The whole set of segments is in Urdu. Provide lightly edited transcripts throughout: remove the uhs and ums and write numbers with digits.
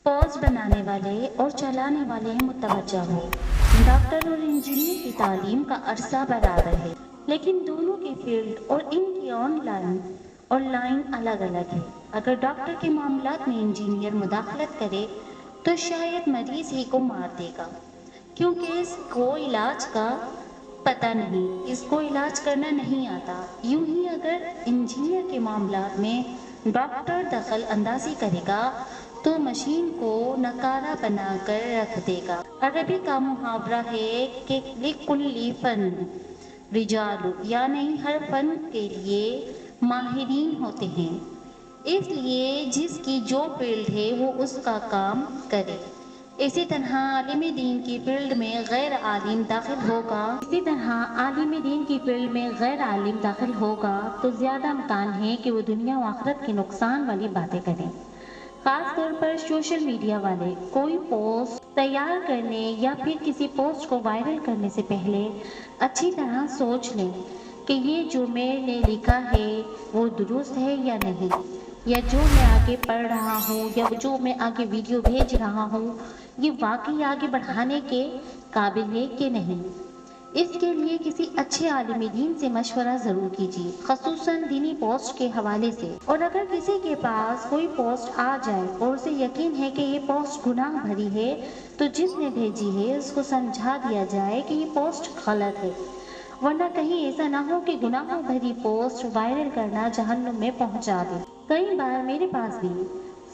پوز بنانے والے اور چلانے والے متوجہ ہو۔ ڈاکٹر اور انجینئر کی تعلیم کا عرصہ برابر ہے، لیکن دونوں کی فیلڈ اور ان کی آن لائن الگ الگ ہے۔ اگر ڈاکٹر کے معاملات میں انجینئر مداخلت کرے تو شاید مریض ہی کو مار دے گا، کیونکہ اس کو علاج کا پتہ نہیں، اس کو علاج کرنا نہیں آتا۔ یوں ہی اگر انجینئر کے معاملات میں ڈاکٹر دخل اندازی کرے گا تو مشین کو ناکارہ بنا کر رکھ دے گا۔ عربی کا محاورہ ہے کہ لِكُلِّ فن رجال، یعنی ہر فن کے لیے ماہرین ہوتے ہیں، اس لیے جس کی جو فیلڈ ہے وہ اس کا کام کرے۔ اسی طرح عالم دین کی فیلڈ میں غیر عالم داخل ہوگا تو زیادہ امکان ہے کہ وہ دنیا و آخرت کے نقصان والی باتیں کریں۔ خاص طور پر سوشل میڈیا والے کوئی پوسٹ تیار کرنے یا پھر کسی پوسٹ کو وائرل کرنے سے پہلے اچھی طرح سوچ لیں کہ یہ جو میں نے لکھا ہے وہ درست ہے یا نہیں، یا جو میں آگے پڑھ رہا ہوں یا جو میں آگے ویڈیو بھیج رہا ہوں یہ واقعی آگے بڑھانے کے قابل ہے کہ نہیں۔ اس کے لیے کسی اچھے عالم دین سے مشورہ ضرور کیجیے، خصوصاً دینی پوسٹ کے حوالے سے۔ اور اگر کسی کے پاس کوئی پوسٹ آ جائے اور اسے یقین ہے کہ یہ پوسٹ گناہ بھری ہے تو جس نے بھیجی ہے اس کو سمجھا دیا جائے کہ یہ پوسٹ غلط ہے، ورنہ کہیں ایسا نہ ہو کہ گناہوں بھری پوسٹ وائرل کرنا جہنم میں پہنچا دے۔ کئی بار میرے پاس بھی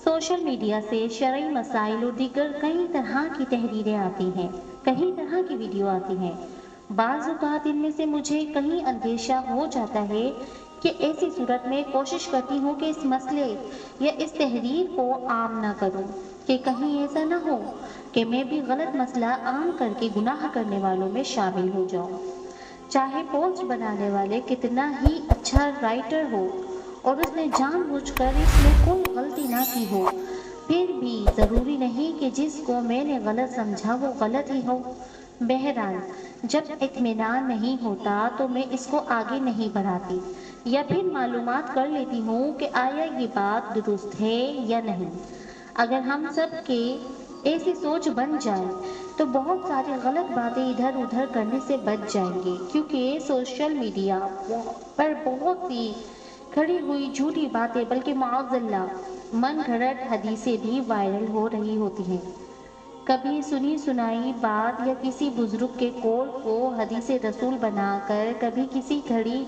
سوشل میڈیا سے شرعی مسائل اور دیگر کئی طرح کی تحریریں آتی ہیں، کئی طرح کی ویڈیو آتی ہیں۔ بعض اوقات ان میں سے مجھے کہیں اندیشہ ہو جاتا ہے کہ ایسی صورت میں کوشش کرتی ہوں کہ اس مسئلے یا اس تحریر کو عام نہ کروں، کہ کہیں ایسا نہ ہو کہ میں بھی غلط مسئلہ عام کر کے گناہ کرنے والوں میں شامل ہو جاؤں۔ چاہے پوسٹ بنانے والے کتنا ہی اچھا رائٹر ہو اور اس نے جان بوجھ کر اس میں کوئی غلطی نہ کی ہو، پھر بھی ضروری نہیں کہ جس کو میں نے غلط سمجھا وہ غلط ہی ہو۔ بہرحال جب اطمینان نہیں ہوتا تو میں اس کو آگے نہیں بڑھاتی، یا پھر معلومات کر لیتی ہوں کہ آیا یہ بات درست ہے یا نہیں۔ اگر ہم سب کے ایسی سوچ بن جائے تو بہت ساری غلط باتیں ادھر ادھر کرنے سے بچ جائیں گے، کیونکہ سوشل میڈیا پر بہت سی کھڑی ہوئی جھوٹی باتیں بلکہ معاذ اللہ من گھڑت حدیثیں بھی وائرل ہو رہی ہوتی ہیں۔ کبھی سنی سنائی بات یا کسی بزرگ کے قول کو حدیث رسول بنا کر، کبھی کسی گھڑی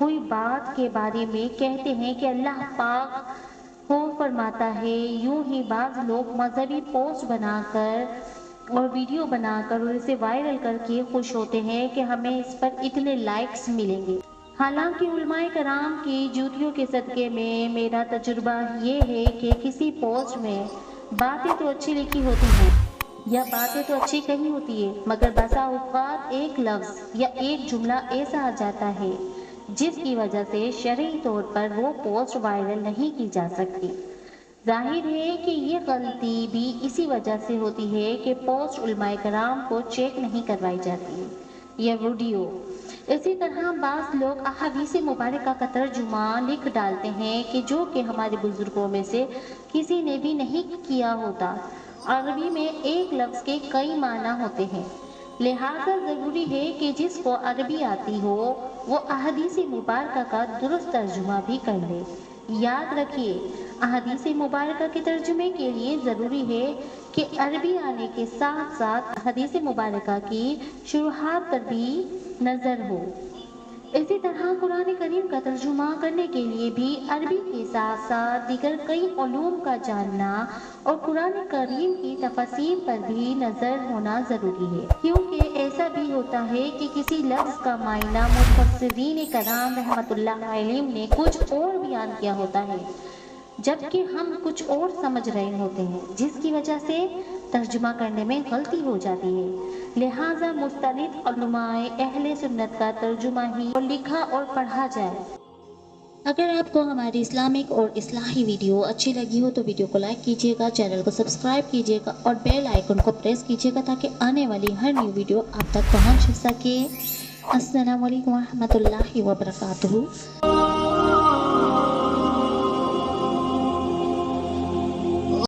ہوئی بات کے بارے میں کہتے ہیں کہ اللہ پاک وہ فرماتا ہے۔ یوں ہی بعض لوگ مذہبی پوسٹ بنا کر اور ویڈیو بنا کر اور اسے وائرل کر کے خوش ہوتے ہیں کہ ہمیں اس پر اتنے لائکس ملیں گے۔ حالانکہ علماء کرام کی جوتیوں کے صدقے میں میرا تجربہ یہ ہے کہ کسی پوسٹ میں باتیں تو اچھی لکھی ہوتی ہیں یا باتیں تو اچھی کہی ہوتی ہے، مگر بسا اوقات ایک لفظ یا ایک جملہ ایسا آ جاتا ہے جس کی وجہ سے شرعی طور پر وہ پوسٹ وائرل نہیں کی جا سکتی۔ ظاہر ہے کہ یہ غلطی بھی اسی وجہ سے ہوتی ہے کہ پوسٹ علماء کرام کو چیک نہیں کروائی جاتی یا ویڈیو۔ اسی طرح بعض لوگ احادیث مبارکہ کا ترجمہ لکھ ڈالتے ہیں کہ جو کہ ہمارے بزرگوں میں سے کسی نے بھی نہیں کیا ہوتا۔ عربی میں ایک لفظ کے کئی معنی ہوتے ہیں، لہذا ضروری ہے کہ جس کو عربی آتی ہو وہ احادیث مبارکہ کا درست ترجمہ بھی کر لے۔ یاد رکھیے، احادیث مبارکہ کے ترجمے کے لیے ضروری ہے کہ عربی آنے کے ساتھ ساتھ احادیث مبارکہ کی شروحات پر بھی نظر ہو۔ اسی طرح قرآن کریم کا ترجمہ کرنے کے لیے بھی عربی کے ساتھ ساتھ دیگر کئی علوم کا جاننا اور قرآن کریم کی تفاسیر پر بھی نظر ہونا ضروری ہے، کیونکہ ایسا بھی ہوتا ہے کہ کسی لفظ کا معنی مفسرین کرام رحمۃ اللہ علیہم نے کچھ اور بیان کیا ہوتا ہے جبکہ ہم کچھ اور سمجھ رہے ہوتے ہیں، جس کی وجہ سے ترجمہ کرنے میں غلطی ہو جاتی ہے۔ لہٰذا مستند علماء اہل سنت کا ترجمہ ہی لکھا اور پڑھا جائے۔ اگر آپ کو ہماری اسلامک اور اصلاحی ویڈیو اچھی لگی ہو تو ویڈیو کو لائک کیجیے گا، چینل کو سبسکرائب کیجیے گا اور بیل آئیکن کو پریس کیجیے گا تاکہ آنے والی ہر نیو ویڈیو آپ تک پہنچ سکے۔ السلام علیکم ورحمۃ اللہ وبرکاتہ۔